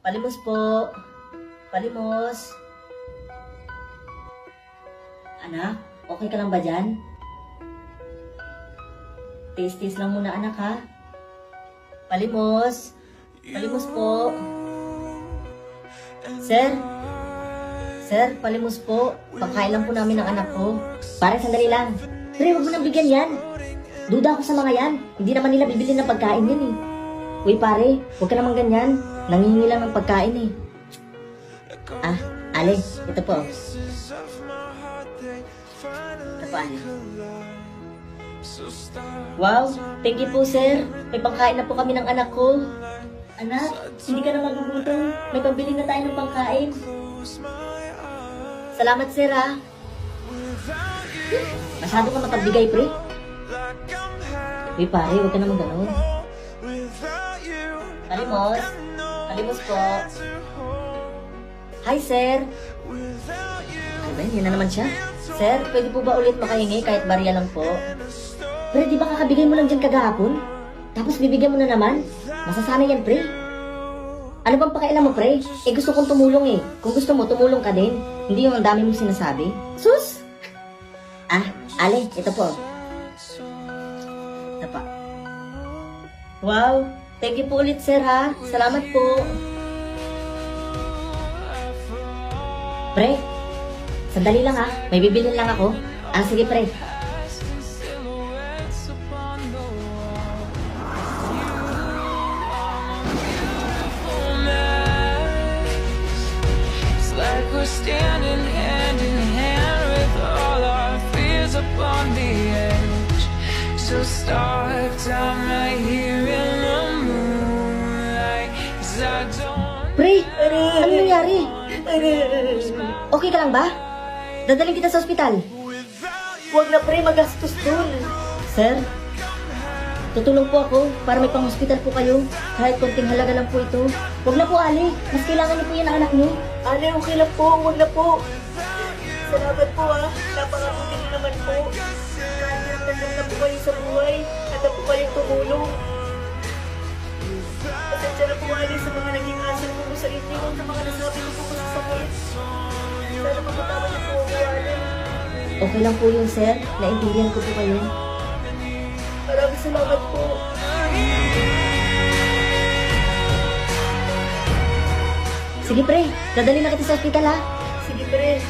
Palimos po. Palimos. Anak, okay ka lang ba dyan? Tiis-tiis lang muna anak ha. Palimos. Palimos po. Sir. Sir, palimos po. Pagkain lang po namin ng anak ko. Pare, sandali lang. Pre, huwag mo nang bigyan yan. Duda ako sa mga yan. Hindi naman nila bibili ng pagkain yan eh. Uy pare, huwag ka naman ganyan. Nangihingi lang ng pagkain eh. Ah, Ale, ito po. Ito po, Ale. Wow, thank you po sir. May pangkain na po kami ng anak ko. Anak, hindi ka na magugutom. May pambili na tayo ng pangkain. Salamat sir ha. Masyado ka matagbigay pre. Uy pare, huwag ka naman ganun. Palimos. Palimos po. Hi sir. Ano ba yun na naman siya? Sir, pwede po ba ulit makahingi kahit barya lang po? Pre, di ba kakabigay mo lang dyan kagahapon? Tapos bibigyan mo na naman? Masasana yan, pre. Ano bang pakialam mo, pre? Eh, gusto kong tumulong eh. Kung gusto mo, tumulong ka din. Hindi yung ang dami mong sinasabi. Sus! Ah, Ale, ito po. Ito pa. Wow! Thank you po ulit, sir, ha? Salamat po. Pre, sandali lang, ha? May bibilin lang ako. Ah, sige, pre. We're standing hand in hand with all our fears upon the edge. So start time right here in the moonlight. 'Cause I don't. Pre, ano nangyari? Okay ka lang ba? Dadaling kita sa ospital. Huwag na pre, magastos dun. Sir, tutulong po ako para may pang-hospital po kayo. Kahit konting halaga lang po ito. Huwag na po, Ali. Mas kailangan niyo po yan ang anak niyo. Ali, okay lang po. Huwag na po. Salamat po ha. Napakabuti niyo naman po. Kahit nagdandang na po kayo sa buhay. At na po kayong tumulong. Pasensya na po, Ali, sa mga naging asal ko sa inyo. Sa mga nasabi ko po sa sakit. Sana magkatawa niyo po ako, Ali. Okay lang po yun, sir. Naintindihan ko po kayo. Maraming salamat po. Sige pre, dadali na kita sa ospital ha. Sige pre.